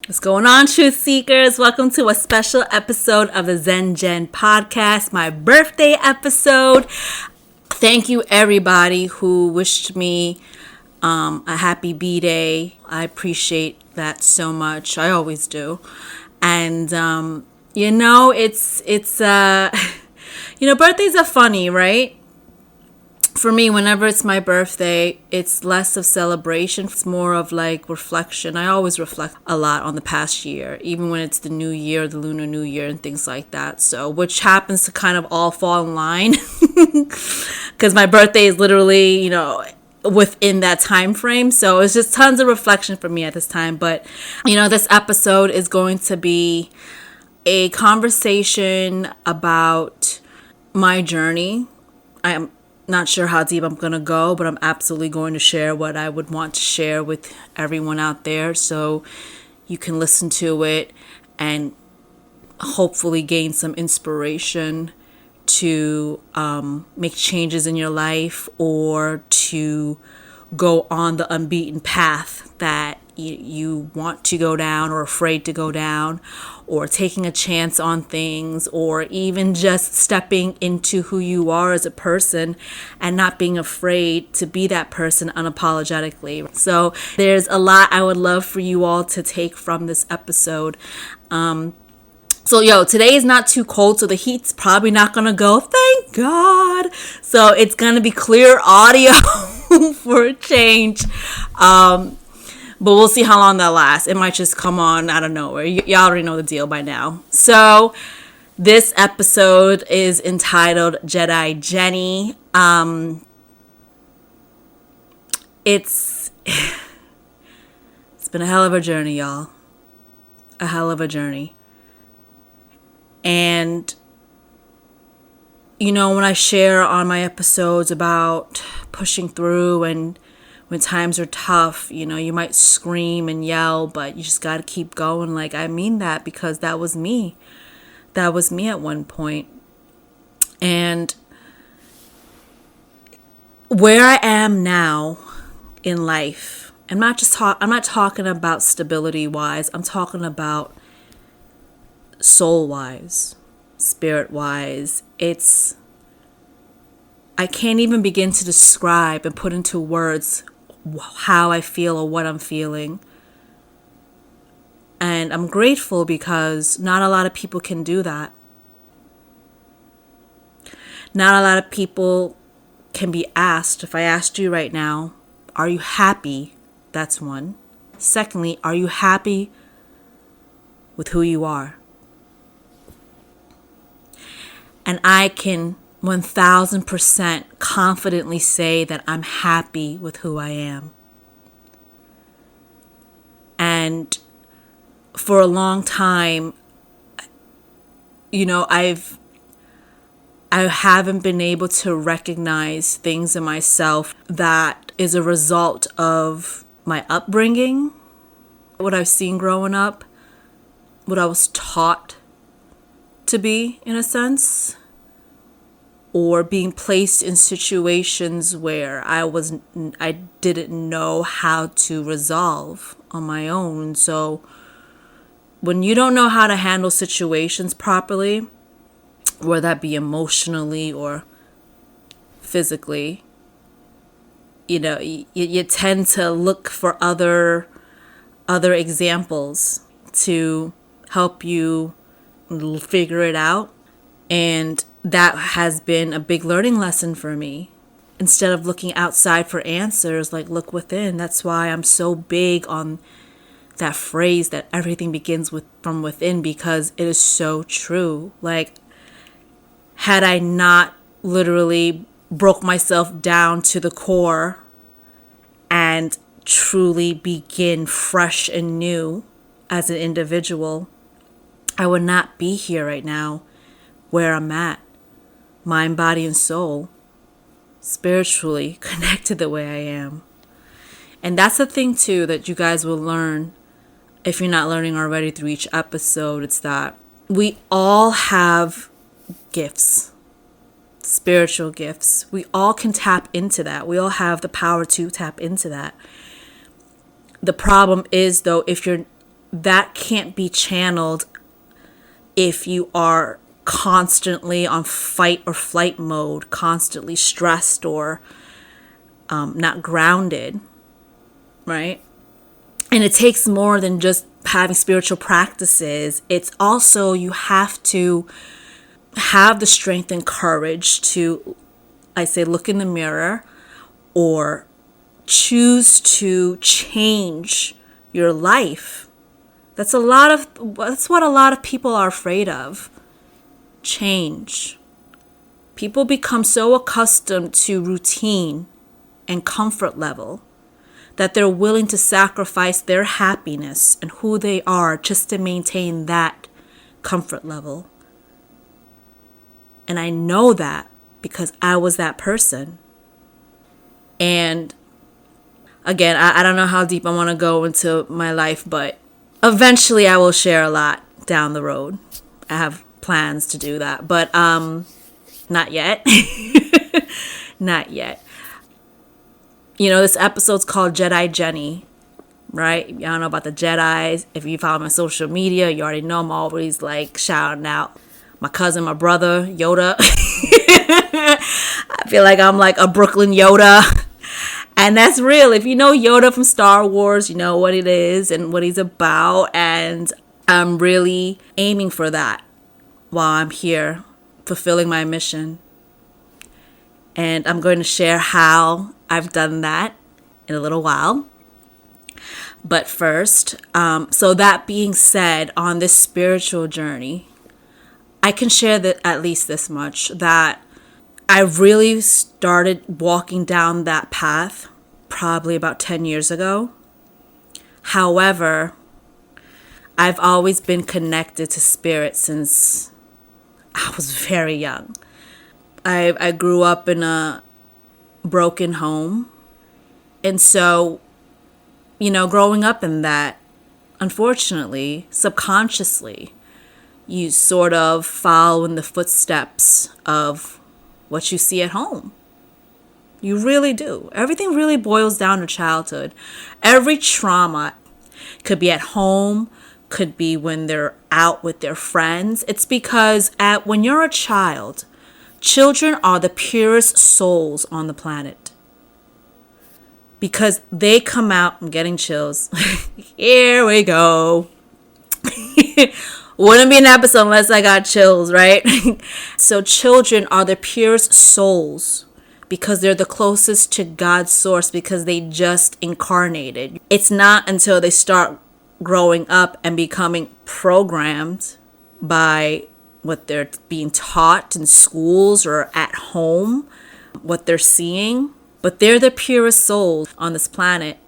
What's going on, truth seekers? Welcome to a special episode of the Zen Gen podcast, my birthday episode. Thank you everybody who wished me a happy B-Day. I appreciate that so much. I always do. And birthdays are funny, right? For me, whenever it's my birthday, it's less of celebration. It's more of like reflection. I always reflect a lot on the past year, even when it's the new year, the Lunar New Year and things like that. So, which happens to kind of all fall in line because my birthday is literally, within that time frame. So it's just tons of reflection for me at this time. But, this episode is going to be a conversation about my journey. I'm not sure how deep I'm going to go, but I'm absolutely going to share what I would want to share with everyone out there so you can listen to it and hopefully gain some inspiration to make changes in your life or to go on the unbeaten path that you want to go down or afraid to go down, or taking a chance on things, or even just stepping into who you are as a person and not being afraid to be that person unapologetically. So there's a lot I would love for you all to take from this episode. So today is not too cold, so the heat's probably not gonna go, thank God. So it's gonna be clear audio for a change. But we'll see how long that lasts. It might just come on out of nowhere. Y'all already know the deal by now. So this episode is entitled Jedi Jenny. It's been a hell of a journey, y'all. A hell of a journey. And, when I share on my episodes about pushing through and when times are tough, you might scream and yell, but you just got to keep going. Like, I mean that because that was me. That was me at one point. And where I am now in life, I'm not talking about stability wise. I'm talking about soul wise, spirit wise. I can't even begin to describe and put into words how I feel or what I'm feeling. And I'm grateful because not a lot of people can do that. Not a lot of people can be asked. If I asked you right now, are you happy? That's one. Secondly, are you happy with who you are? And I can 1000% confidently say that I'm happy with who I am. And for a long time, I haven't been able to recognize things in myself that is a result of my upbringing, what I've seen growing up, what I was taught to be, in a sense, or being placed in situations where I didn't know how to resolve on my own. So when you don't know how to handle situations properly, whether that be emotionally or physically, you tend to look for other examples to help you figure it out. And that has been a big learning lesson for me. Instead of looking outside for answers, like, look within. That's why I'm so big on that phrase that everything begins from within, because it is so true. Like, had I not literally broke myself down to the core and truly begin fresh and new as an individual, I would not be here right now where I'm at, mind, body, and soul, spiritually connected the way I am. And that's the thing too that you guys will learn if you're not learning already through each episode. It's that we all have gifts, spiritual gifts. We all can tap into that. We all have the power to tap into that. The problem is, though, if you're that can't be channeled if you are constantly on fight or flight mode, constantly stressed or not grounded, right? And it takes more than just having spiritual practices. It's also, you have to have the strength and courage to, I say, look in the mirror or choose to change your life. That's what a lot of people are afraid of. Change. People become so accustomed to routine and comfort level that they're willing to sacrifice their happiness and who they are just to maintain that comfort level. And I know that because I was that person. And again, I don't know how deep I want to go into my life, but eventually I will share a lot down the road. I have plans to do that, but not yet. Not yet. You know, this episode's called Jedi Jenny, right? Y'all know about the Jedis. If you follow my social media, you already know I'm always like shouting out my cousin, my brother, Yoda. I feel like I'm like a Brooklyn Yoda. And that's real. If you know Yoda from Star Wars, you know what it is and what he's about. And I'm really aiming for that while I'm here, fulfilling my mission. And I'm going to share how I've done that in a little while. But first, so that being said, on this spiritual journey, I can share that at least this much, that I really started walking down that path probably about 10 years ago. However, I've always been connected to spirit since I was very young. I grew up in a broken home. And so, you know, growing up in that, unfortunately, subconsciously, you sort of follow in the footsteps of what you see at home. You really do. Everything really boils down to childhood. Every trauma could be at home, could be when they're out with their friends. It's because when you're a child, children are the purest souls on the planet. Because they come out, I'm getting chills. Here we go. Wouldn't be an episode unless I got chills, right? So children are the purest souls because they're the closest to God's source because they just incarnated. It's not until they start growing up and becoming programmed by what they're being taught in schools or at home, what they're seeing. But they're the purest souls on this planet.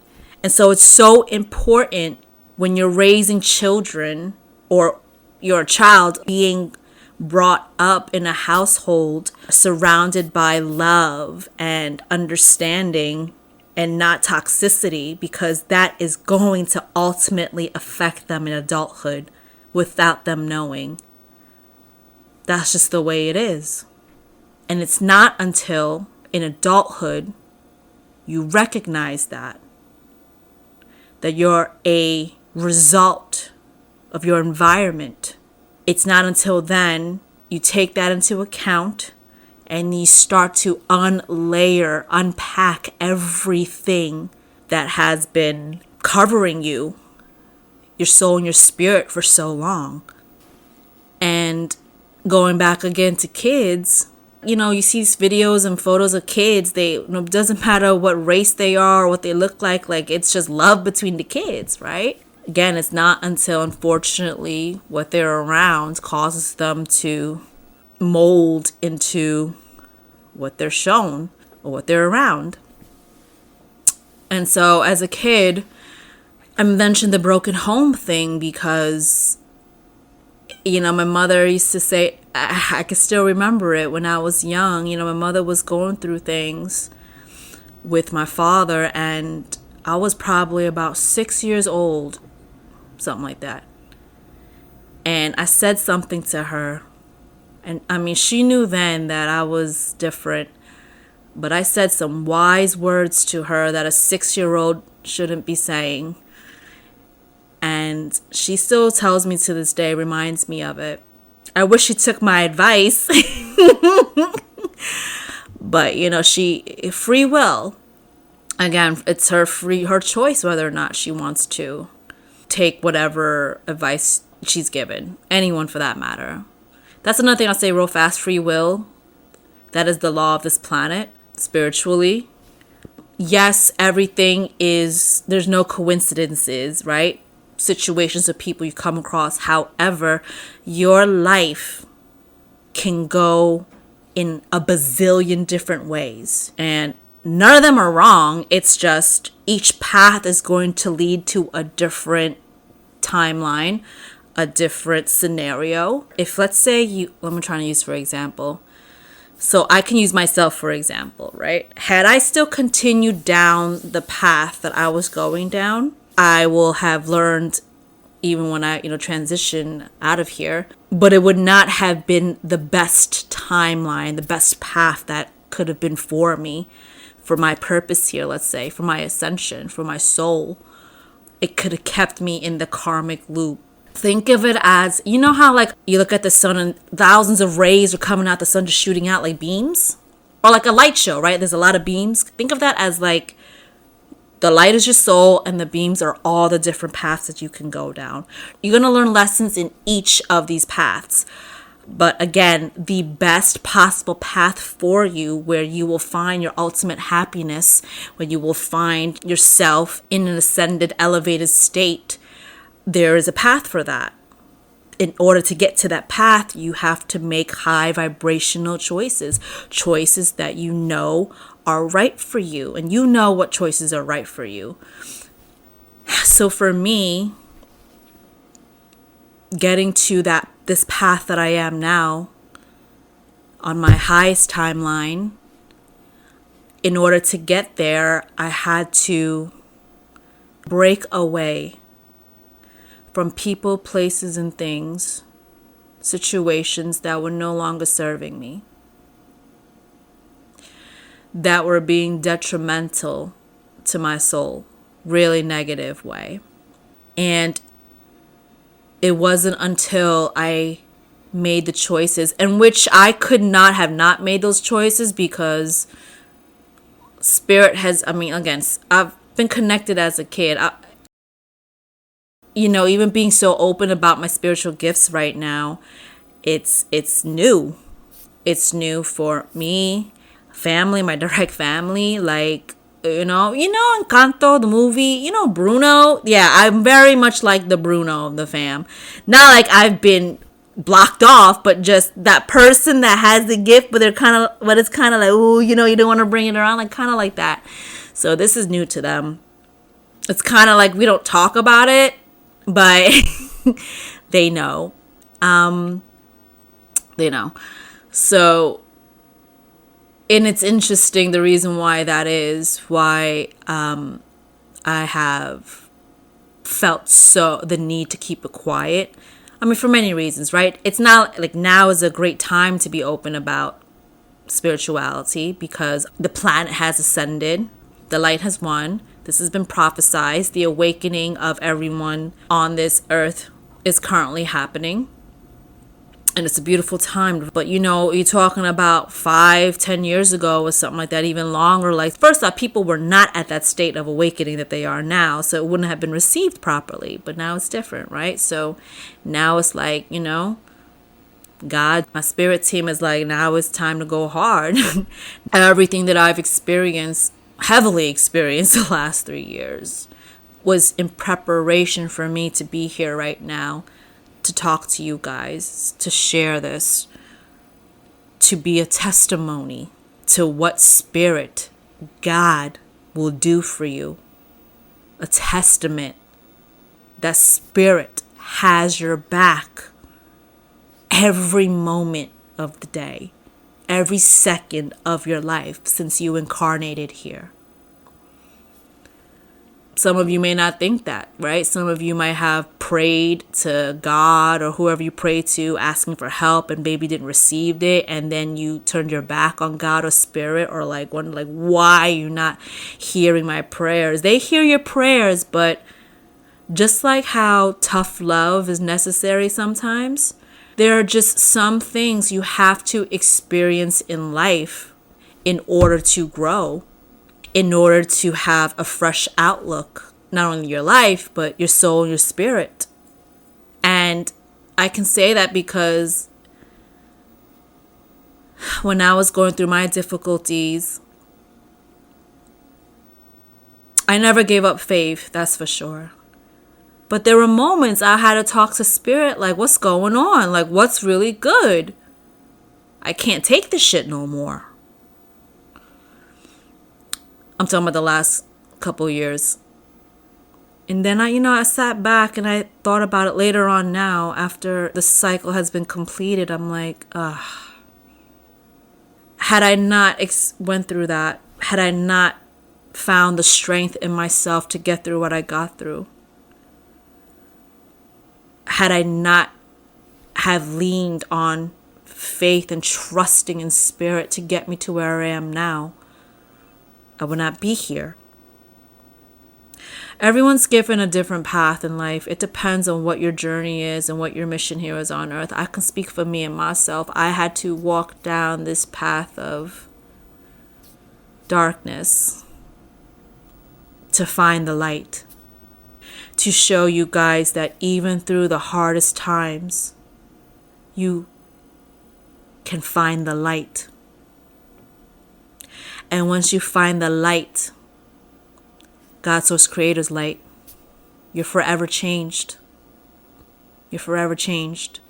And so it's so important when you're raising children or you're a child being brought up in a household surrounded by love and understanding and not toxicity, because that is going to ultimately affect them in adulthood without them knowing. That's just the way it is. And it's not until in adulthood you recognize that you're a result of your environment. It's not until then you take that into account and you start to unpack everything that has been covering you, your soul and your spirit for so long. And going back again to kids, you know, you see these videos and photos of kids, it doesn't matter what race they are or what they look like it's just love between the kids, right? Again, it's not until, unfortunately, what they're around causes them to mold into what they're shown or what they're around. And so as a kid, I mentioned the broken home thing because, you know, my mother used to say, I can still remember it when I was young. You know, my mother was going through things with my father, and I was probably about 6 years old, something like that. And I said something to her. And I mean, she knew then that I was different. But I said some wise words to her that a 6-year-old shouldn't be saying. And she still tells me to this day, reminds me of it. I wish she took my advice. But, she, free will. Again, it's her choice whether or not she wants to take whatever advice she's given. Anyone for that matter. That's another thing I'll say real fast. Free will. That is the law of this planet, spiritually. Yes, everything is, there's no coincidences, right? Situations of people you come across. However, your life can go in a bazillion different ways. And none of them are wrong. It's just each path is going to lead to a different timeline, a different scenario. If let's say I'm trying to use for example. So I can use myself for example, right? Had I still continued down the path that I was going down, I will have learned even when I, transition out of here, but it would not have been the best timeline, the best path that could have been for me, for my purpose here, let's say, for my ascension, for my soul. It could have kept me in the karmic loop. Think of it as, how like you look at the sun and thousands of rays are coming out the sun, just shooting out like beams, or like a light show, right? There's a lot of beams. Think of that as like the light is your soul and the beams are all the different paths that you can go down. You're going to learn lessons in each of these paths. But again, the best possible path for you, where you will find your ultimate happiness, where you will find yourself in an ascended, elevated state, there is a path for that. In order to get to that path, you have to make high vibrational choices that are right for you, and what choices are right for you. So for me, getting to this path that I am now on my highest timeline, in order to get there, I had to break away from people, places, and things, situations that were no longer serving me, that were being detrimental to my soul, really negative way. And it wasn't until I made the choices, in which I could not have not made those choices, because spirit has, again, I've been connected as a kid. Even being so open about my spiritual gifts right now, it's new. It's new for me, family, my direct family, like, Encanto, the movie, Bruno. Yeah, I'm very much like the Bruno of the fam. Not like I've been blocked off, but just that person that has the gift, but it's kind of like, oh, you don't want to bring it around, like kind of like that. So this is new to them. It's kind of like we don't talk about it, but they know. They know. So, and it's interesting, the reason why that is, why I have felt the need to keep it quiet. For many reasons, right? It's not like now is a great time to be open about spirituality, because the planet has ascended, the light has won. This has been prophesized. The awakening of everyone on this earth is currently happening. And it's a beautiful time. But, you're talking about 5-10 years ago or something like that, even longer. Like, first off, people were not at that state of awakening that they are now. So it wouldn't have been received properly. But now it's different, right? So now it's like, God, my spirit team is like, now it's time to go hard. Everything that I've heavily experienced the last 3 years, was in preparation for me to be here right now, to talk to you guys, to share this, to be a testimony to what spirit, God, will do for you. A testament that spirit has your back every moment of the day, every second of your life since you incarnated here. Some of you may not think that, right? Some of you might have prayed to God or whoever you prayed to, asking for help, and maybe didn't receive it, and then you turned your back on God or spirit, or wonder why are you not hearing my prayers? They hear your prayers, but Just like how tough love is necessary sometimes, there are just some things you have to experience in life in order to grow, in order to have a fresh outlook, not only your life, but your soul and your spirit. And I can say that because when I was going through my difficulties, I never gave up faith, that's for sure. But there were moments I had to talk to spirit, like, what's going on? Like, what's really good? I can't take this shit no more. I'm talking about the last couple years. And then I sat back and I thought about it later on now, after the cycle has been completed. I'm like, had I not went through that, had I not found the strength in myself to get through what I got through, had I not have leaned on faith and trusting in spirit to get me to where I am now, I would not be here. Everyone's given a different path in life. It depends on what your journey is and what your mission here is on earth. I can speak for me and myself. I had to walk down this path of darkness to find the light. To show you guys that even through the hardest times, you can find the light. And once you find the light, God Source Creator's light, you're forever changed. You're forever changed.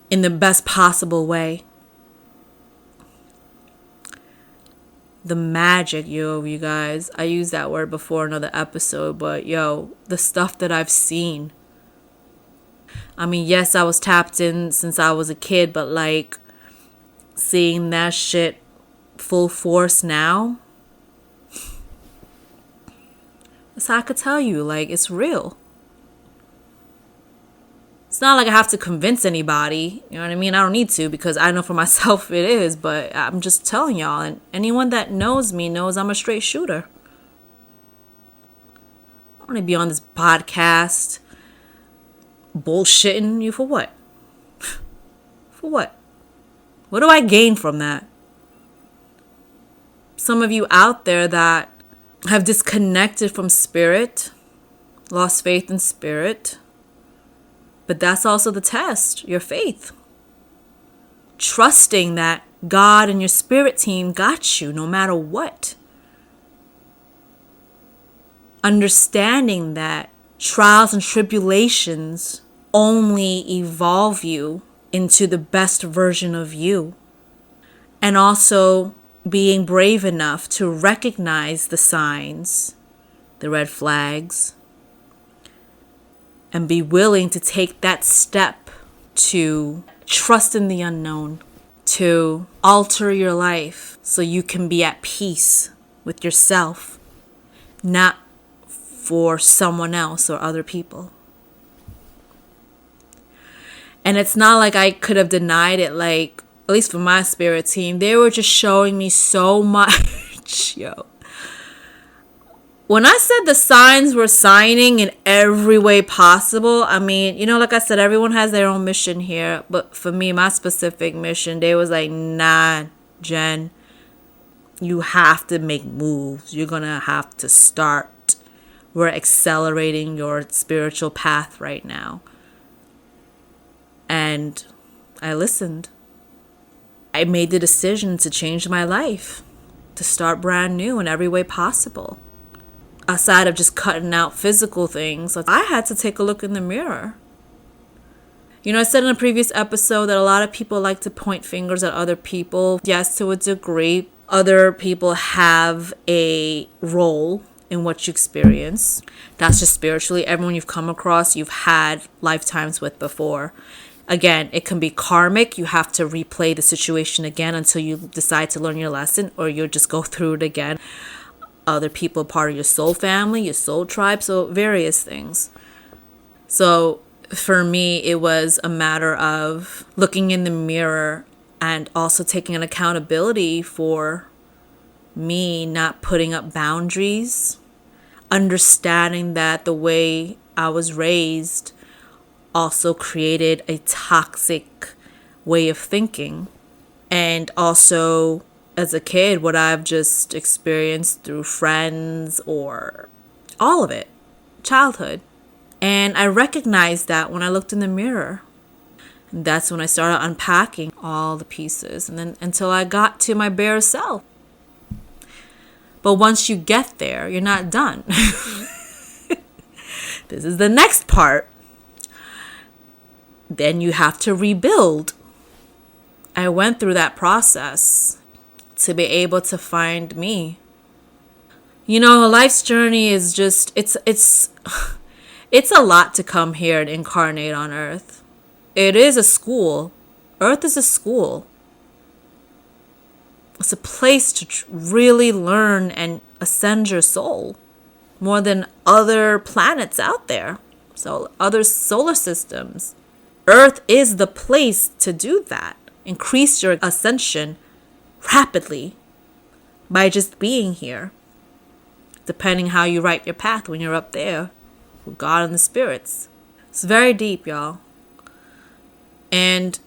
In the best possible way. The magic, you guys. I used that word before in another episode, but the stuff that I've seen. I mean, yes, I was tapped in since I was a kid, but like seeing that shit full force now, that's how I could tell you, like, it's real. It's not like I have to convince anybody, you know what I mean? I don't need to, because I know for myself it is, but I'm just telling y'all, and anyone that knows me knows I'm a straight shooter. I want to be on this podcast bullshitting you for what? For what? What do I gain from that? Some of you out there that have disconnected from spirit, lost faith in spirit, but that's also the test, your faith. Trusting that God and your spirit team got you no matter what. Understanding that trials and tribulations only evolve you into the best version of you. And also being brave enough to recognize the signs, the red flags, and be willing to take that step to trust in the unknown, to alter your life so you can be at peace with yourself, not for someone else or other people. And it's not like I could have denied it, like, at least for my spirit team, they were just showing me so much, When I said the signs were signing in every way possible, I mean, like I said, everyone has their own mission here. But for me, my specific mission, they was like, nah, Jen, you have to make moves. You're going to have to start. We're accelerating your spiritual path right now. And I listened. I made the decision to change my life, to start brand new in every way possible. Aside of just cutting out physical things, I had to take a look in the mirror. I said in a previous episode that a lot of people like to point fingers at other people. Yes, to a degree. Other people have a role in what you experience. That's just spiritually. Everyone you've come across, you've had lifetimes with before. Again, it can be karmic. You have to replay the situation again until you decide to learn your lesson, or you'll just go through it again. Other people part of your soul family, your soul tribe, so various things. So for me, it was a matter of looking in the mirror and also taking an accountability for me not putting up boundaries. understanding that the way I was raised also created a toxic way of thinking. And also, as a kid, what I've just experienced through friends or all of it, childhood. And I recognized that when I looked in the mirror. And that's when I started unpacking all the pieces, and then until I got to my bare self. But once you get there, you're not done. This is the next part. Then you have to rebuild. I went through that process to be able to find me. You know, life's journey is just, it's a lot to come here and incarnate on Earth. It is a school. Earth is a school. It's a place to really learn and ascend your soul more than other planets out there. So other solar systems. Earth is the place to do that. Increase your ascension rapidly by just being here. Depending how you write your path when you're up there with God and the spirits. It's very deep, y'all. And,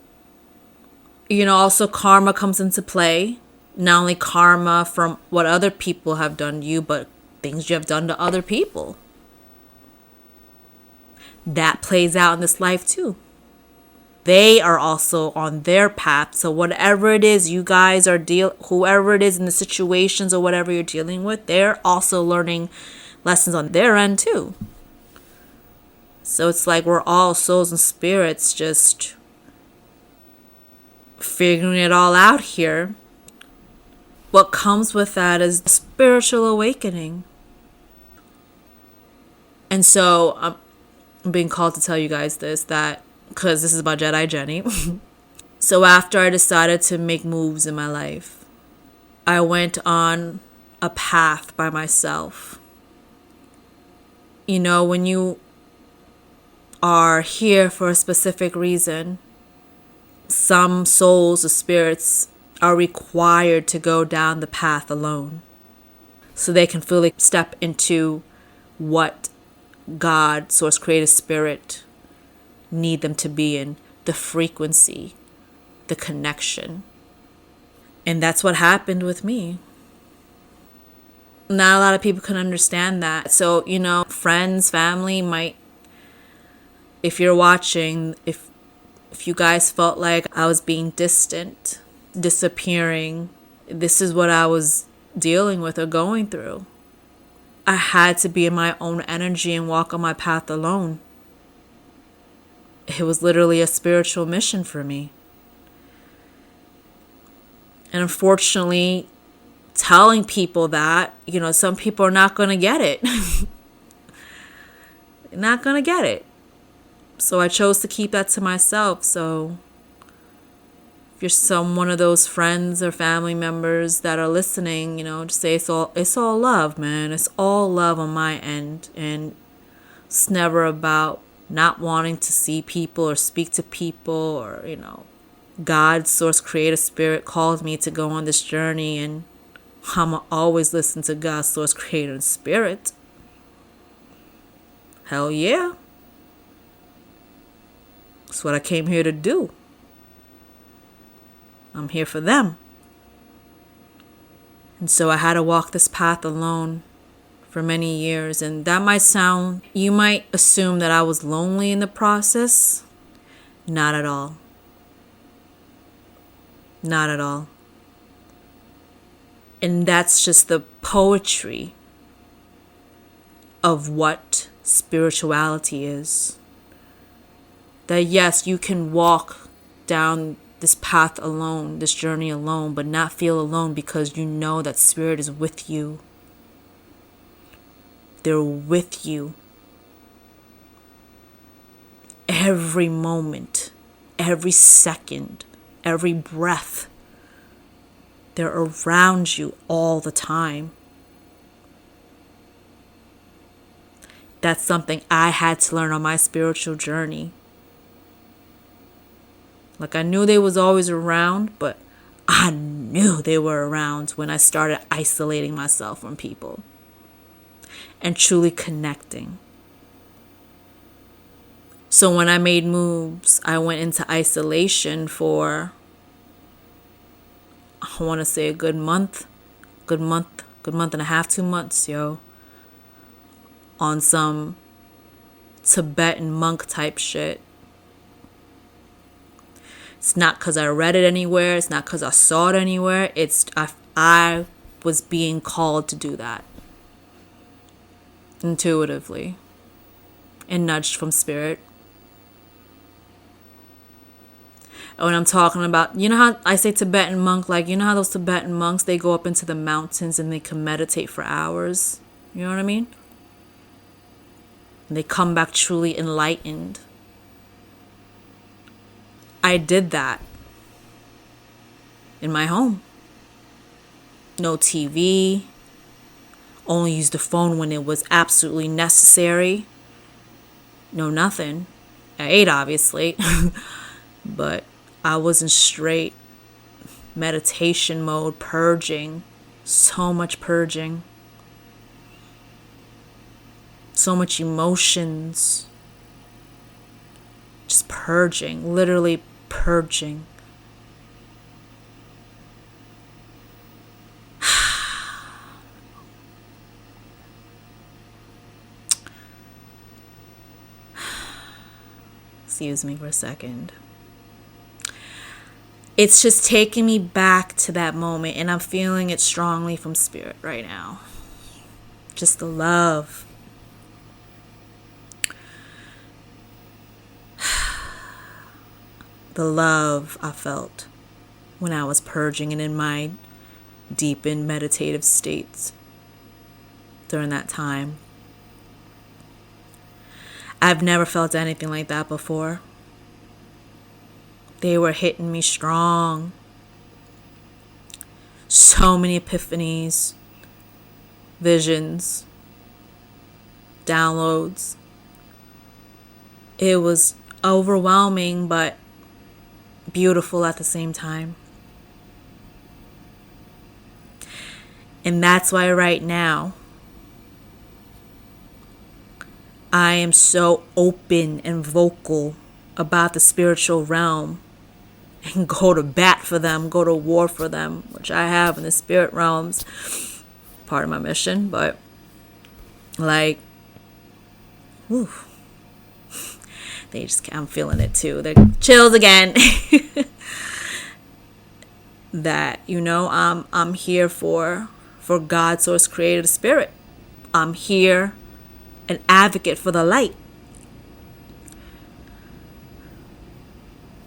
you know, also karma comes into play. Not only karma from what other people have done to you, but things you have done to other people. That plays out in this life too. They are also on their path. So whatever it is you guys are whoever it is in the situations or whatever you're dealing with, they're also learning lessons on their end too. So it's like we're all souls and spirits just figuring it all out here. What comes with that is spiritual awakening. And so I'm being called to tell you guys this, that because this is about Jedi Jenny. So after I decided to make moves in my life, I went on a path by myself. You know, when you are here for a specific reason, some souls or spirits are required to go down the path alone so they can fully step into what God, Source, Creator, Spirit need them to be in, the frequency, the connection. And that's what happened with me. Not a lot of people can understand that. So, you know, friends, family might, if you're watching, if you guys felt like I was being distant, disappearing, this is what I was dealing with or going through. I had to be in my own energy and walk on my path alone. It was literally a spiritual mission for me. And unfortunately, telling people that, you know, some people are not going to get it. Not going to get it. So I chose to keep that to myself. So if you're one of those friends or family members that are listening, you know, just say it's all love, man. It's all love on my end. And it's never about not wanting to see people or speak to people, or, you know, God, Source, Creator, Spirit called me to go on this journey, and I'm always listen to God, Source, Creator, and Spirit. Hell yeah. That's what I came here to do. I'm here for them. And so I had to walk this path alone for many years. And that might sound, you might assume that I was lonely in the process. Not at all. Not at all. And that's just the poetry of what spirituality is. That yes, you can walk down this path alone, this journey alone, but not feel alone because you know that Spirit is with you. They're with you. Every moment, every second, every breath. They're around you all the time. That's something I had to learn on my spiritual journey. Like, I knew they was always around, but I knew they were around when I started isolating myself from people. and truly connecting. So when I made moves, I went into isolation for, I want to say a good month and a half, 2 months, on some Tibetan monk type shit. It's not because I read it anywhere. It's not because I saw it anywhere. I was being called to do that intuitively and nudged from spirit. And when I'm talking about, you know how I say Tibetan monk, like, you know how those Tibetan monks, they go up into the mountains and they can meditate for hours. You know what I mean? And they come back truly enlightened. I did that in my home. No TV. Only used the phone when it was absolutely necessary. No nothing. I ate, obviously. But I was in straight meditation mode, purging. So much purging. So much emotions. Just purging. Literally purging. Excuse me for a second. It's just taking me back to that moment, and I'm feeling it strongly from spirit right now. Just the love. The love I felt when I was purging and in my deepened meditative states during that time. I've never felt anything like that before. They were hitting me strong. So many epiphanies, visions, downloads. It was overwhelming, but beautiful at the same time. And that's why right now, I am so open and vocal about the spiritual realm and go to bat for them, go to war for them, which I have in the spirit realms, part of my mission, but like, whew, I'm feeling it too. They're chills again. That, I'm here for God, source, creator, spirit. I'm here, an advocate for the light.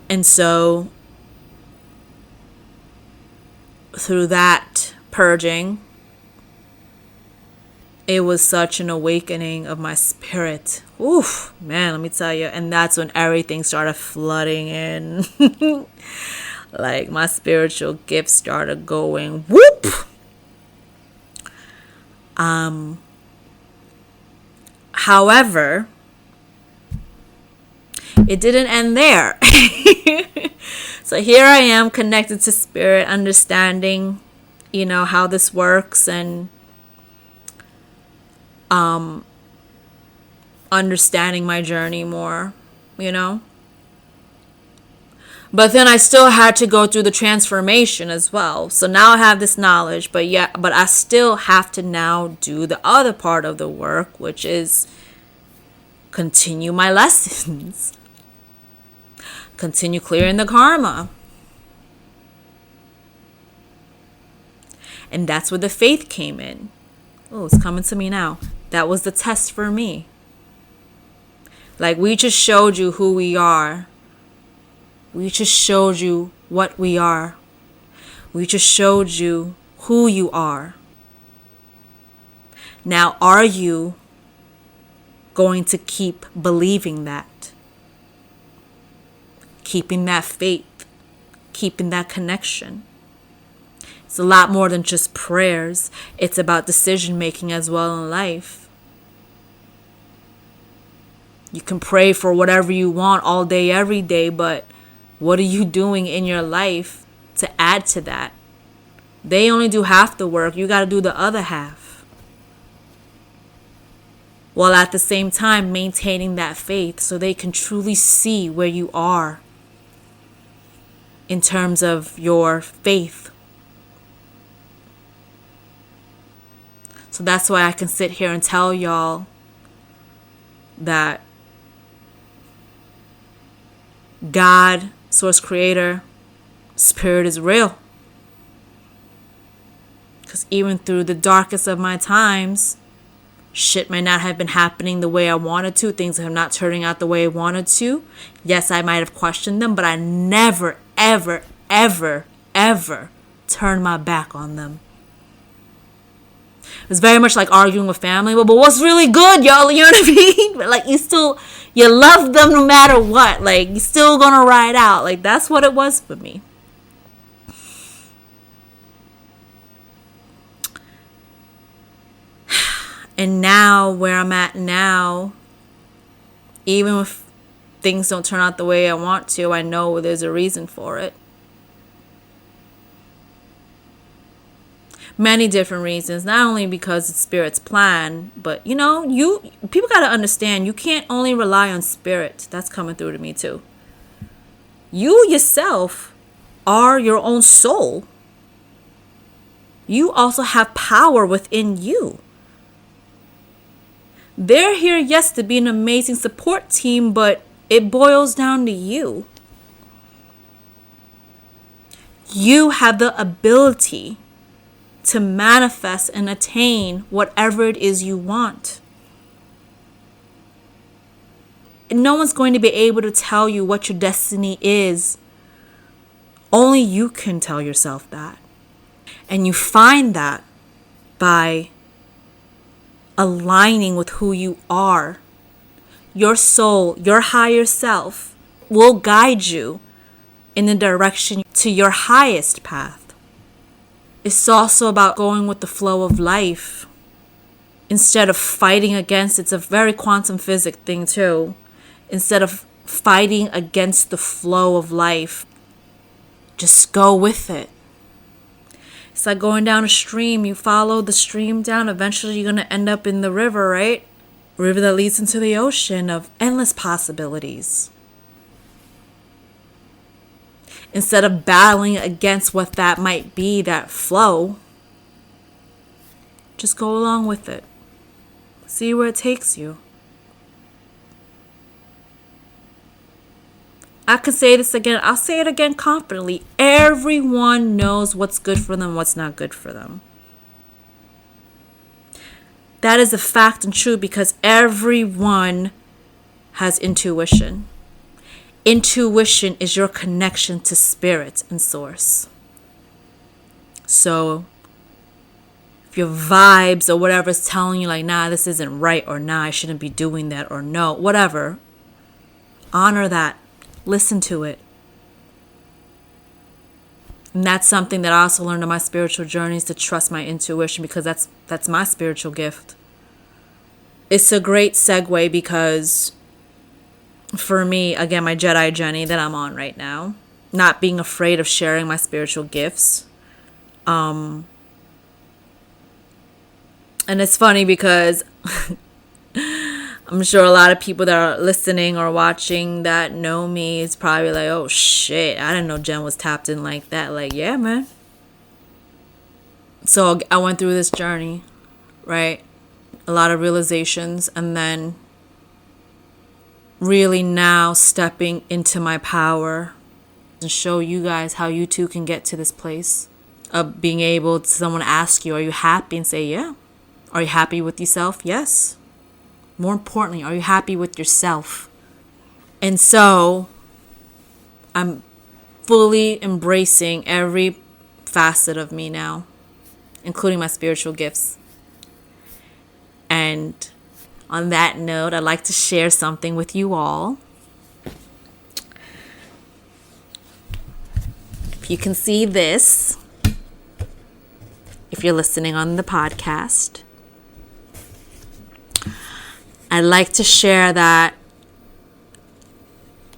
And so through that purging, it was such an awakening of my spirit. Oof, man, let me tell you. And that's when everything started flooding in. Like my spiritual gifts started going whoop. However, it didn't end there. So here I am connected to spirit, understanding, how this works, and understanding my journey more, But then I still had to go through the transformation as well. So now I have this knowledge, but I still have to now do the other part of the work, which is continue my lessons. Continue clearing the karma. And that's where the faith came in. Oh, it's coming to me now. That was the test for me. Like, we just showed you who we are. We just showed you what we are. We just showed you who you are. Now, are you going to keep believing that? Keeping that faith, keeping that connection. It's a lot more than just prayers. It's about decision making as well in life. You can pray for whatever you want all day, every day, but what are you doing in your life to add to that? They only do half the work. You got to do the other half. while at the same time maintaining that faith so they can truly see where you are in terms of your faith. So that's why I can sit here and tell y'all that God, source creator, spirit is real. Because even through the darkest of my times, shit might not have been happening the way I wanted to. Things have not turning out the way I wanted to. Yes, I might have questioned them, but I never, ever, ever, ever turned my back on them. It was very much like arguing with family. But what's really good, y'all? You know what I mean? But like, you love them no matter what. Like, you're still gonna ride out. Like, that's what it was for me. And now, where I'm at now, even if things don't turn out the way I want to, I know there's a reason for it. Many different reasons, not only because it's Spirit's plan, but people got to understand, you can't only rely on Spirit. That's coming through to me too. You yourself are your own soul. You also have power within you. They're here, yes, to be an amazing support team, but it boils down to you. You have the ability to manifest and attain whatever it is you want. And no one's going to be able to tell you what your destiny is. Only you can tell yourself that. And you find that by aligning with who you are. Your soul, your higher self, will guide you in the direction to your highest path. It's also about going with the flow of life instead of fighting against. It's a very quantum physics thing too. Instead of fighting against the flow of life, just go with it. It's like going down a stream. You follow the stream down. Eventually you're going to end up in the river, right? River that leads into the ocean of endless possibilities. Instead of battling against what that might be, that flow, just go along with it. See where it takes you. I can say this again. I'll say it again confidently. Everyone knows what's good for them, what's not good for them. That is a fact and true because everyone has intuition. Intuition is your connection to spirit and source. So if your vibes or whatever is telling you like, nah, this isn't right, or nah, I shouldn't be doing that, or no, whatever, honor that. Listen to it. And that's something that I also learned on my spiritual journeys, to trust my intuition, because that's my spiritual gift. It's a great segue because for me, again, my Jedi journey that I'm on right now, not being afraid of sharing my spiritual gifts. And it's funny because I'm sure a lot of people that are listening or watching that know me is probably like, oh shit, I didn't know Jen was tapped in like that. Like, yeah, man. So I went through this journey, right? A lot of realizations, and then really now stepping into my power and show you guys how you too can get to this place of being able to, someone ask you, are you happy? And say, yeah. Are you happy with yourself? Yes. More importantly, are you happy with yourself? And so I'm fully embracing every facet of me now, including my spiritual gifts. And on that note, I'd like to share something with you all. If you can see this, if you're listening on the podcast, I'd like to share that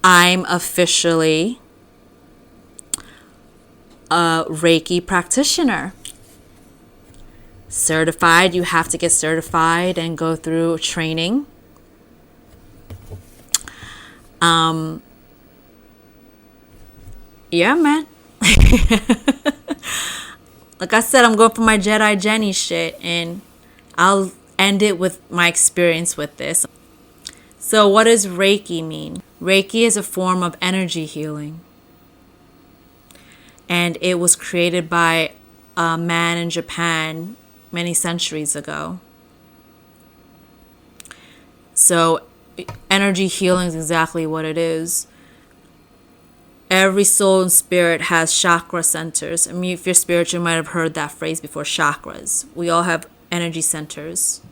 I'm officially a Reiki practitioner. certified. You have to get certified and go through training. Yeah, man. Like I said, I'm going for my Jedi Jenny shit, and I'll end it with my experience with this. So what does Reiki mean? Reiki is a form of energy healing. And it was created by a man in Japan many centuries ago. So energy healing is exactly what it is. Every soul and spirit has chakra centers. I mean, if you're spiritual, you might have heard that phrase before, chakras. We all have energy centers.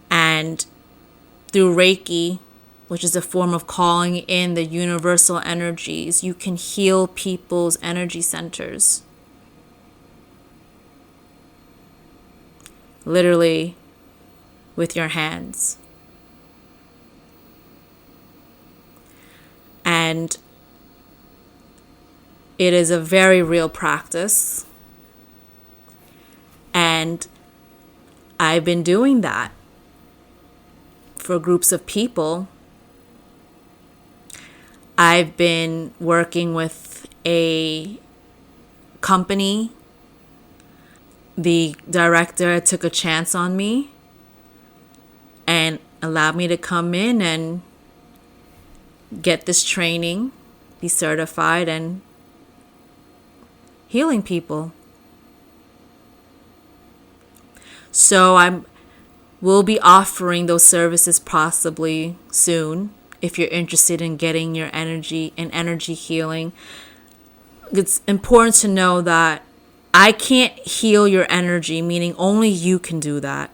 And through Reiki, which is a form of calling in the universal energies, you can heal people's energy centers. Literally with your hands. And it is a very real practice. And I've been doing that for groups of people. I've been working with a company. The director took a chance on me and allowed me to come in and get this training, be certified, and healing people. So we'll be offering those services possibly soon if you're interested in getting your energy and energy healing. It's important to know that I can't heal your energy, meaning only you can do that.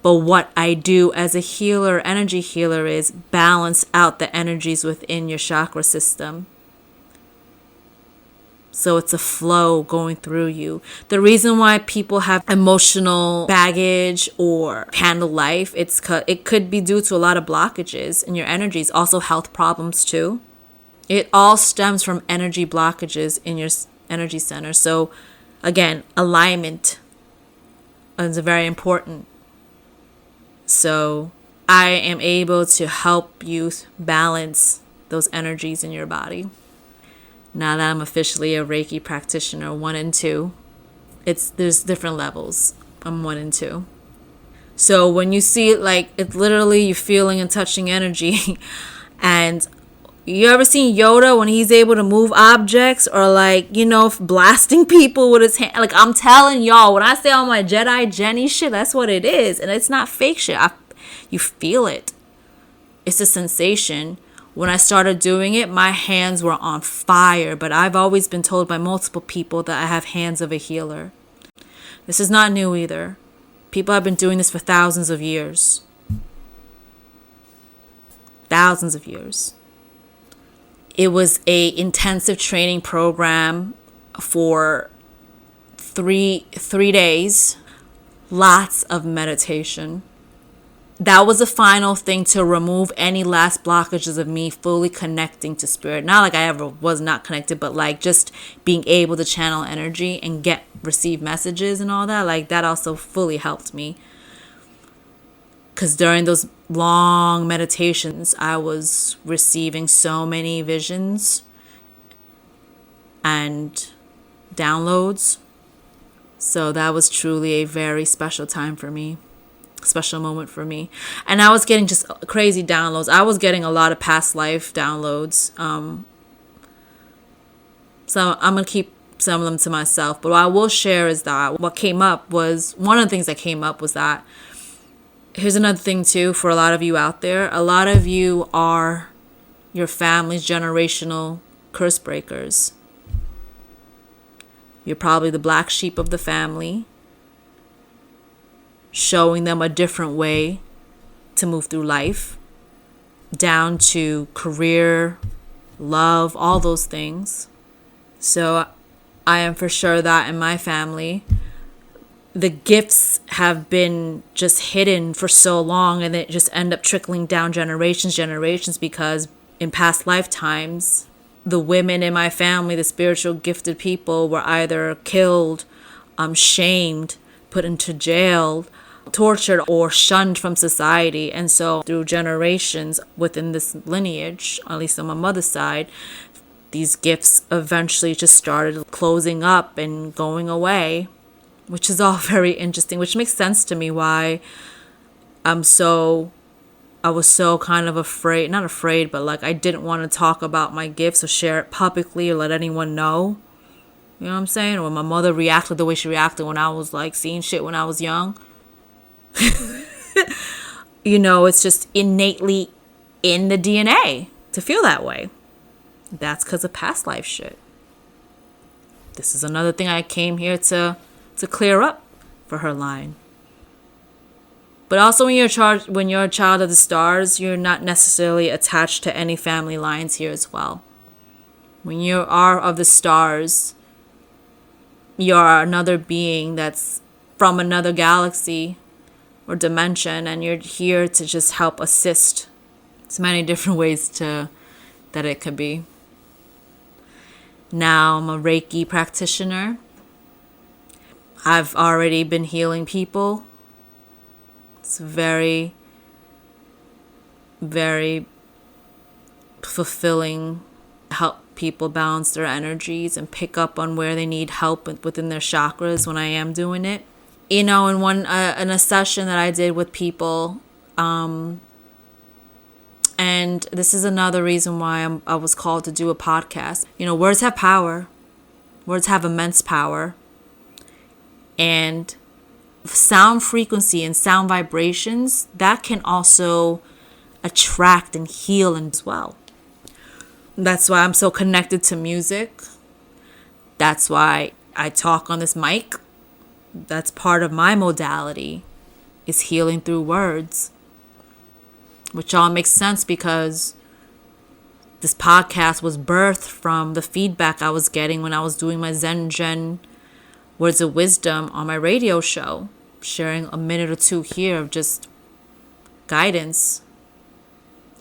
But what I do as a healer, energy healer, is balance out the energies within your chakra system. So it's a flow going through you. The reason why people have emotional baggage or handle life, it could be due to a lot of blockages in your energies. Also health problems too. It all stems from energy blockages in your energy center. So again, alignment is very important. So I am able to help you balance those energies in your body. Now that I'm officially a Reiki practitioner 1 and 2, there's different levels. I'm 1 and 2. So when you see it, like, it's literally you feeling and touching energy. And you ever seen Yoda when he's able to move objects, or like, blasting people with his hand? Like, I'm telling y'all, when I say all my Jedi Jenny shit, that's what it is. And it's not fake shit. You feel it. It's a sensation. When I started doing it, my hands were on fire, but I've always been told by multiple people that I have hands of a healer. This is not new either. People have been doing this for thousands of years. Thousands of years. It was a intensive training program for three days. Lots of meditation. That was the final thing to remove any last blockages of me fully connecting to spirit. Not like I ever was not connected, but like just being able to channel energy and receive messages and all that. Like that also fully helped me. Because during those long meditations, I was receiving so many visions and downloads. So that was truly a very special time for me. Special moment for me. And I was getting just crazy downloads. I was getting a lot of past life downloads. So I'm going to keep some of them to myself. But what I will share is that one of the things that came up was that, here's another thing too for a lot of you out there. A lot of you are your family's generational curse breakers. You're probably the black sheep of the family, showing them a different way to move through life, down to career, love, all those things. So I am for sure that in my family, the gifts have been just hidden for so long, and it just end up trickling down generations, because in past lifetimes, the women in my family, the spiritual gifted people, were either killed shamed, put into jail, tortured, or shunned from society. And so through generations within this lineage, at least on my mother's side, these gifts eventually just started closing up and going away, which is all very interesting, which makes sense to me why I was so kind of afraid, not afraid, but like I didn't want to talk about my gifts or share it publicly or let anyone know. You know what I'm saying? Or my mother reacted the way she reacted when I was like seeing shit when I was young. It's just innately in the DNA to feel that way. That's because of past life shit. This is another thing I came here to clear up for her line. But also when you're a child of the stars, you're not necessarily attached to any family lines here as well. When you are of the stars, you're another being that's from another galaxy or dimension, and you're here to just help assist. There's many different ways that it could be. Now I'm a Reiki practitioner. I've already been healing people. It's very, very fulfilling. Help people balance their energies and pick up on where they need help within their chakras when I am doing it. In a session that I did with people, and this is another reason why I was called to do a podcast. Words have power. Words have immense power. And sound frequency and sound vibrations, that can also attract and heal as well. That's why I'm so connected to music. That's why I talk on this mic. That's part of my modality, is healing through words. Which all makes sense because this podcast was birthed from the feedback I was getting when I was doing my Zen Gen Words of Wisdom on my radio show, sharing a minute or two here of just guidance.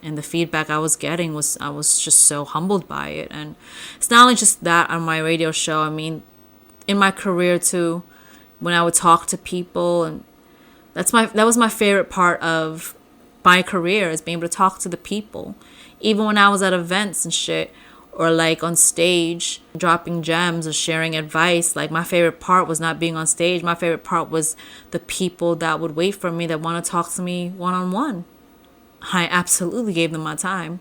And the feedback I was getting I was just so humbled by it. And it's not only just that on my radio show. I mean, in my career too, when I would talk to people, and that was my favorite part of my career, is being able to talk to the people. Even when I was at events and shit, or like on stage, dropping gems or sharing advice. Like, my favorite part was not being on stage. My favorite part was the people that would wait for me, that want to talk to me one-on-one. I absolutely gave them my time.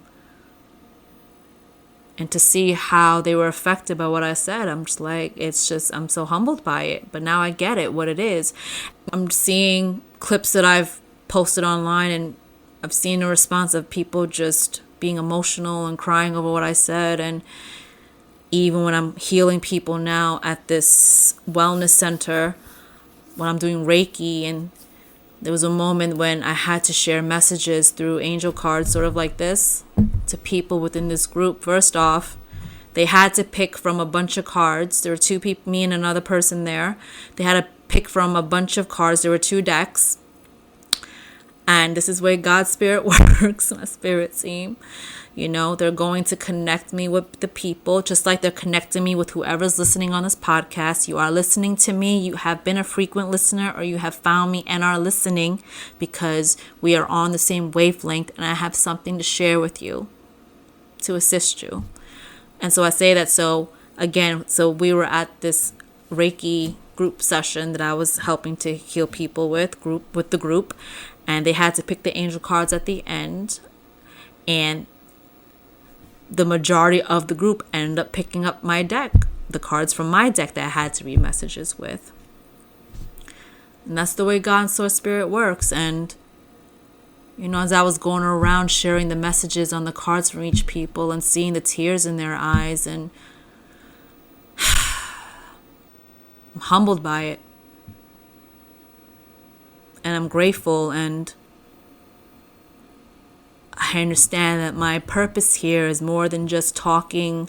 And to see how they were affected by what I said, I'm just like, I'm so humbled by it. But now I get it, what it is. I'm seeing clips that I've posted online, and I've seen a response of people just being emotional and crying over what I said. And even when I'm healing people now at this wellness center, when I'm doing Reiki, and there was a moment when I had to share messages through angel cards, sort of like this, to people within this group. First off, they had to pick from a bunch of cards. There were two people, me and another person there. They had to pick from a bunch of cards. There were 2 decks. And this is where God's spirit works, my spirit team. They're going to connect me with the people, just like they're connecting me with whoever's listening on this podcast. You are listening to me. You have been a frequent listener, or you have found me and are listening because we are on the same wavelength, and I have something to share with you to assist you. And so I say that so we were at this Reiki group session that I was helping to heal people with the group. And they had to pick the angel cards at the end. And the majority of the group ended up picking up my deck, the cards from my deck that I had to read messages with. And that's the way God and Source Spirit works. And, as I was going around sharing the messages on the cards from each people and seeing the tears in their eyes, and I'm humbled by it. And I'm grateful, and I understand that my purpose here is more than just talking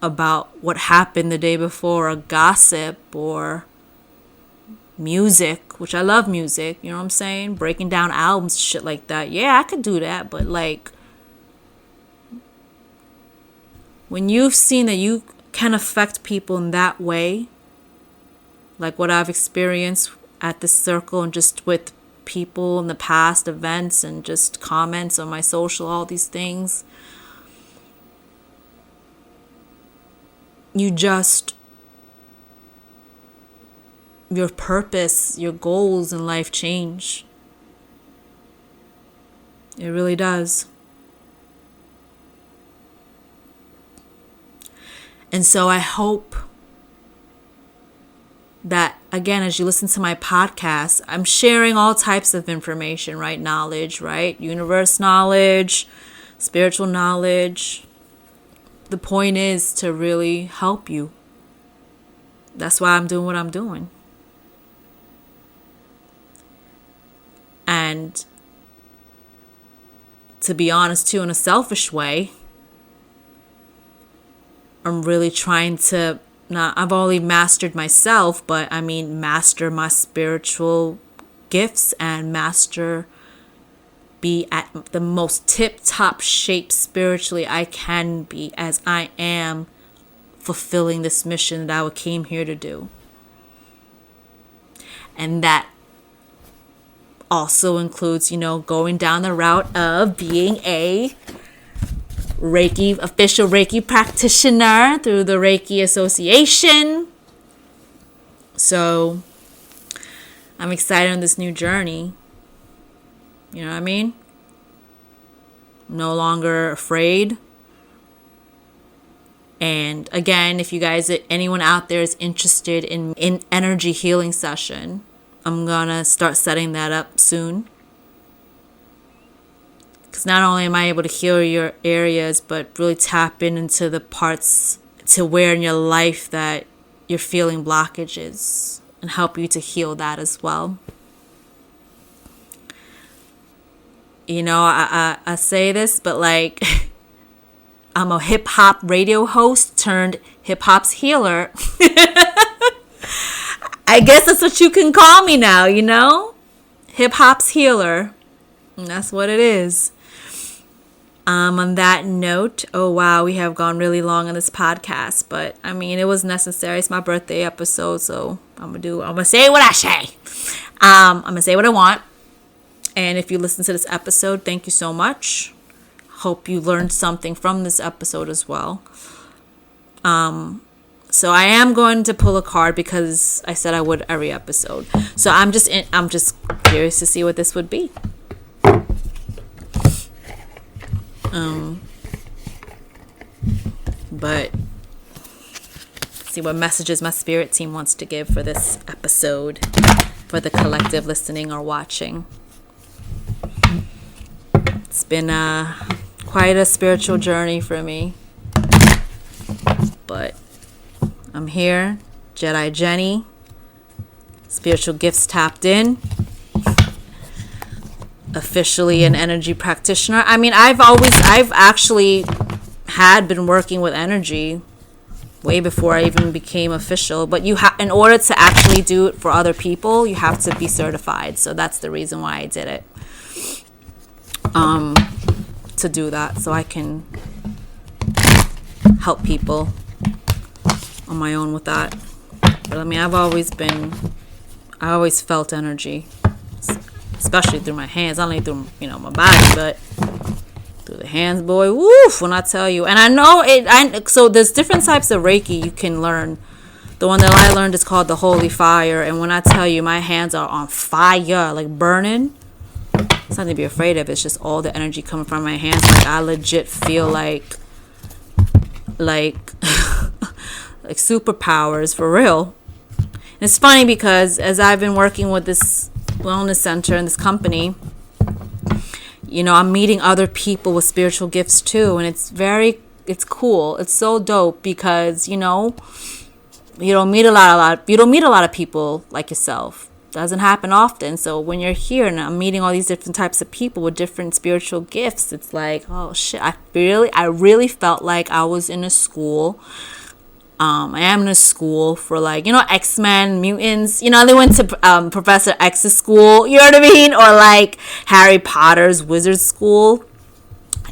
about what happened the day before, or gossip, or music, which I love music, you know what I'm saying? Breaking down albums, shit like that. Yeah, I could do that, but like, when you've seen that you can affect people in that way, like what I've experienced at this circle and just with people in the past events and just comments on my social, all these things. Your purpose, your goals in life change. It really does. And so I hope that, again, as you listen to my podcast, I'm sharing all types of information, right? Knowledge, right? Universe knowledge, spiritual knowledge. The point is to really help you. That's why I'm doing what I'm doing. And to be honest, too, in a selfish way, I'm really trying to I've only mastered myself, but I mean master my spiritual gifts and be at the most tip-top shape spiritually I can be, as I am fulfilling this mission that I came here to do. And that also includes, going down the route of being a official Reiki practitioner through the Reiki Association. So I'm excited on this new journey. You know what I mean? No longer afraid. And again, if you guys, anyone out there is interested in energy healing session, I'm gonna start setting that up soon. Because not only am I able to heal your areas, but really tap into the parts to where in your life that you're feeling blockages and help you to heal that as well. I say this, but like, I'm a hip hop radio host turned hip hop's healer. I guess that's what you can call me now, hip hop's healer. And that's what it is. On that note, oh wow, we have gone really long on this podcast, but I mean, it was necessary. It's my birthday episode, so I'm gonna say what I say. I'm gonna say what I want. And if you listen to this episode, thank you so much. Hope you learned something from this episode as well. So I am going to pull a card because I said I would every episode. So I'm just curious to see what this would be. But see what messages my spirit team wants to give for this episode, for the collective listening or watching. It's been quite a spiritual journey for me, but I'm here, Jedi Jenny, spiritual gifts tapped in, officially an energy practitioner. I mean, I've actually had been working with energy way before I even became official, but in order to actually do it for other people, you have to be certified. So that's the reason why I did it. To do that, so I can help people on my own with that. But I mean, I always felt energy, especially through my hands. Not only through, my body, but through the hands, boy. Woof, when I tell you. And I know it. So there's different types of Reiki you can learn. The one that I learned is called the Holy Fire. And when I tell you my hands are on fire, like burning, it's nothing to be afraid of. It's just all the energy coming from my hands. Like I legit feel like superpowers for real. And it's funny because as I've been working with this wellness center and this company, I'm meeting other people with spiritual gifts too, and it's cool. It's so dope because you don't meet a lot of people like yourself. Doesn't happen often. So when you're here and I'm meeting all these different types of people with different spiritual gifts, it's like, oh shit, I really felt like I was in a school. I am in a school for X-Men, mutants. They went to Professor X's school, you know what I mean? Or like Harry Potter's wizard school.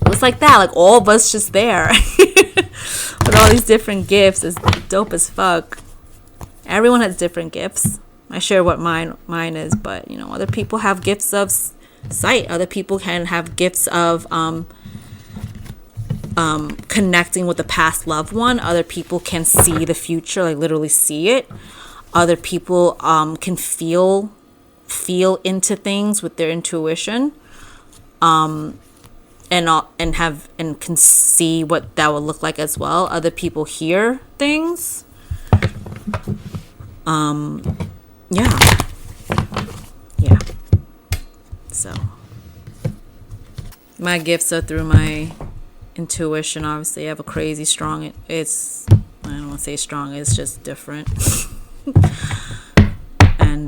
It was like that, like all of us just there with all these different gifts. It's dope as fuck. Everyone has different gifts. I share what mine is, but other people have gifts of sight. Other people can have gifts of connecting with a past loved one. Other people can see the future, like literally see it. Other people can feel into things with their intuition, and can see what that would look like as well. Other people hear things. Yeah. So my gifts are through my intuition. Obviously, I have a crazy strong. I don't want to say strong. It's just different. And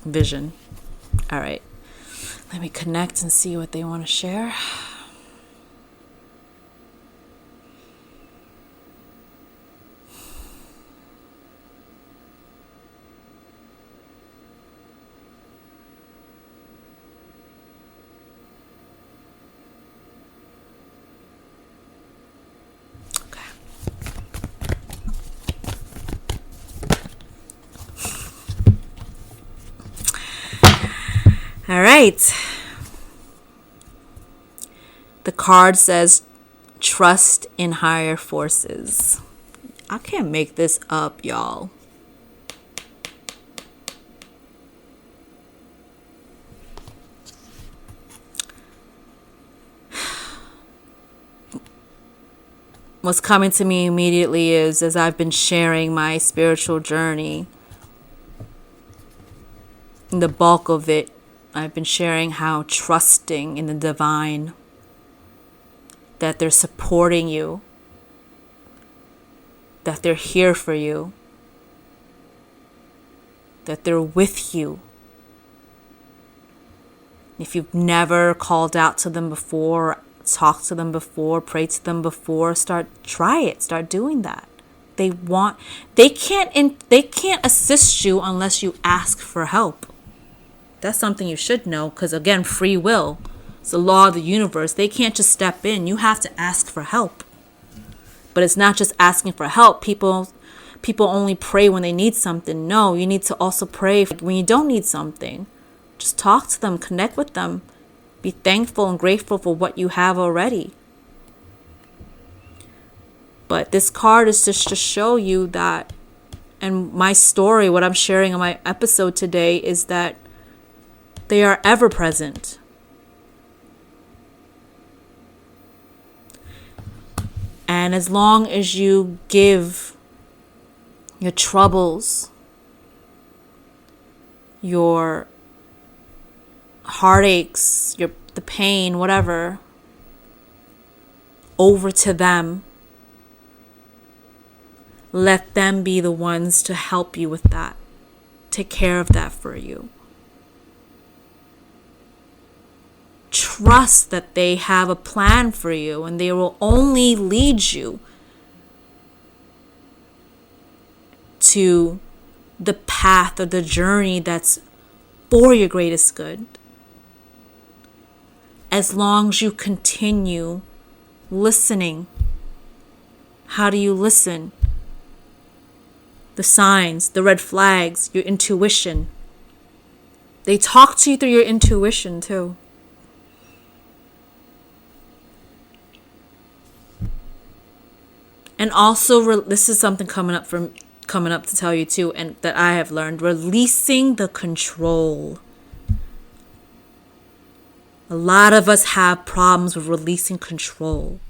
vision. All right. Let me connect and see what they want to share. All right. The card says, trust in higher forces. I can't make this up, y'all. What's coming to me immediately is, as I've been sharing my spiritual journey, the bulk of it, I've been sharing how trusting in the divine, that they're supporting you, that they're here for you, that they're with you. If you've never called out to them before, talked to them before, prayed to them before, try it. Start doing that. They can't assist you unless you ask for help. That's something you should know, because again, free will. It's the law of the universe. They can't just step in. You have to ask for help. But it's not just asking for help. People only pray when they need something. No, you need to also pray when you don't need something. Just talk to them, connect with them. Be thankful and grateful for what you have already. But this card is just to show you that, and my story, what I'm sharing on my episode today, is that they are ever present. And as long as you give your troubles, your heartaches, the pain, whatever, over to them, let them be the ones to help you with that. Take care of that for you. Trust that they have a plan for you, and they will only lead you to the path or the journey that's for your greatest good. As long as you continue listening. How do you listen? The signs, the red flags, your intuition. They talk to you through your intuition too. And also, this is something coming up to tell you too, and that I have learned, releasing the control. A lot of us have problems with releasing control.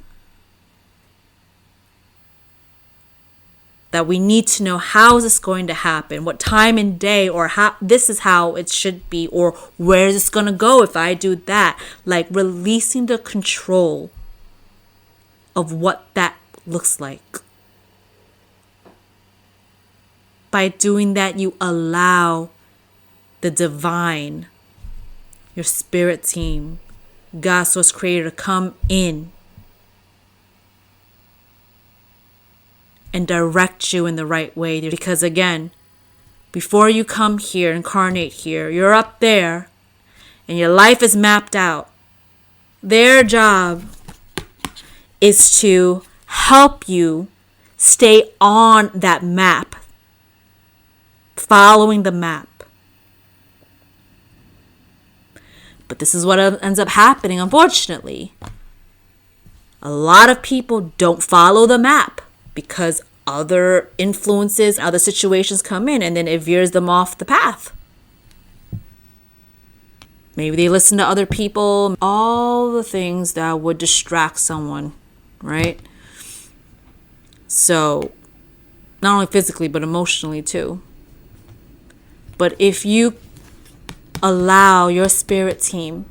That we need to know, how is this going to happen? What time and day, or how this is how it should be, or where is this going to go if I do that? Like releasing the control of what that looks like. By doing that, you allow the divine, your spirit team, God, Source, Creator, to come in and direct you in the right way. Because again, before you come here, incarnate here, you're up there and your life is mapped out. Their job is to help you stay on that map following the map. But this is what ends up happening, unfortunately. A lot of people don't follow the map because other influences, other situations come in, and then it veers them off the path. Maybe they listen to other people, all the things that would distract someone, right? So, not only physically, but emotionally too. But if you allow your spirit team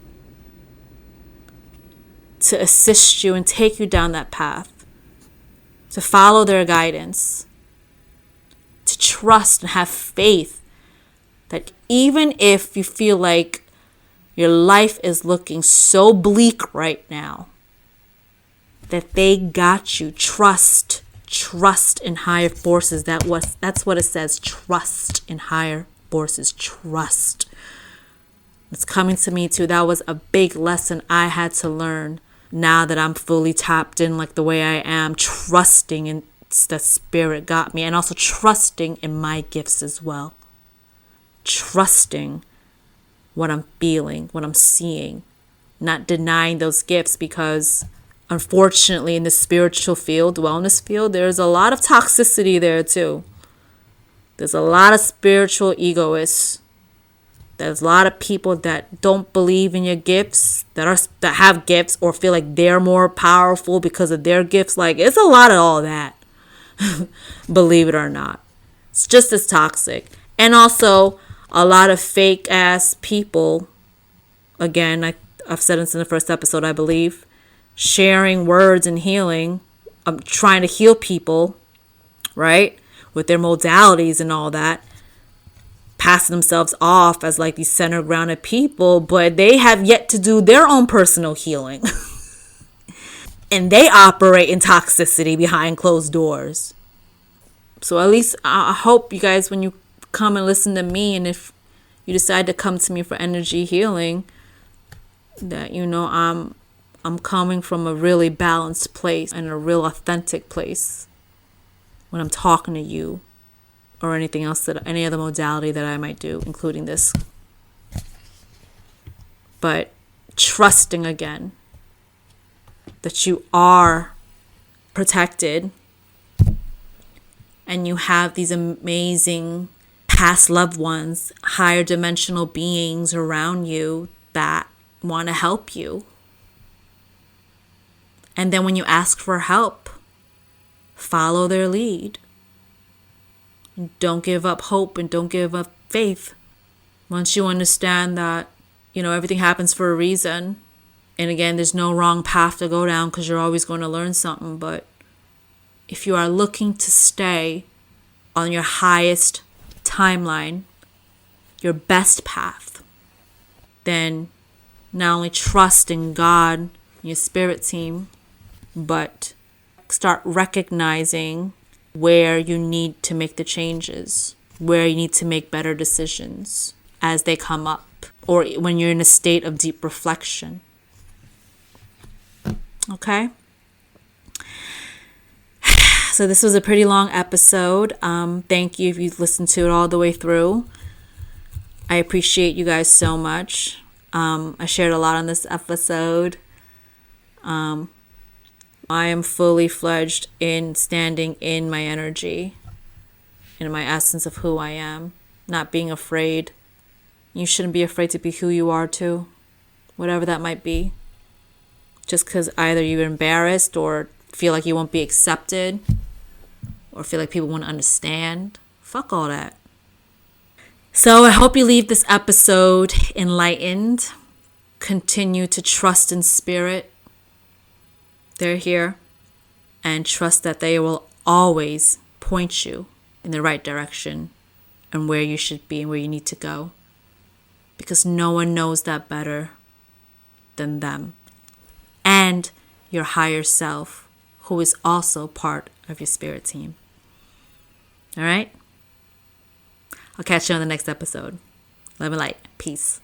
to assist you and take you down that path, to follow their guidance, to trust and have faith that even if you feel like your life is looking so bleak right now, that they got you. Trust in higher forces. That's what it says. Trust in higher forces. Trust. It's coming to me too. That was a big lesson I had to learn now that I'm fully tapped in like the way I am, trusting in the spirit got me, and also trusting in my gifts as well. Trusting what I'm feeling, what I'm seeing, not denying those gifts, because unfortunately in the spiritual field, wellness field, there's a lot of toxicity there too. There's a lot of spiritual egoists. There's a lot of people that don't believe in your gifts, that have gifts or feel like they're more powerful because of their gifts. Like, it's a lot of all that. Believe it or not. It's just as toxic. And also a lot of fake ass people, again, I've said this in the first episode, I believe, sharing words and healing, trying to heal people, right? With their modalities and all that, passing themselves off as like these center grounded people, but they have yet to do their own personal healing. And they operate in toxicity behind closed doors. So at least I hope you guys, when you come and listen to me, and if you decide to come to me for energy healing, that you know I'm coming from a really balanced place and a real authentic place when I'm talking to you, or anything else, that any other modality that I might do, including this. But trusting again that you are protected and you have these amazing past loved ones, higher dimensional beings around you that want to help you. And then when you ask for help, follow their lead. Don't give up hope and don't give up faith. Once you understand that, you know, everything happens for a reason. And again, there's no wrong path to go down because you're always going to learn something. But if you are looking to stay on your highest timeline, your best path, then not only trust in God, your spirit team, but start recognizing where you need to make the changes, where you need to make better decisions as they come up, or when you're in a state of deep reflection. Okay? So this was a pretty long episode. Thank you if you've listened to it all the way through. I appreciate you guys so much. I shared a lot on this episode. I am fully fledged in standing in my energy, in my essence of who I am, not being afraid. You shouldn't be afraid to be who you are too, whatever that might be. Just because either you're embarrassed or feel like you won't be accepted or feel like people won't understand. Fuck all that. So I hope you leave this episode enlightened. Continue to trust in spirit. They're here, and trust that they will always point you in the right direction and where you should be and where you need to go, because no one knows that better than them and your higher self, who is also part of your spirit team. All right? I'll catch you on the next episode. Love and light. Peace.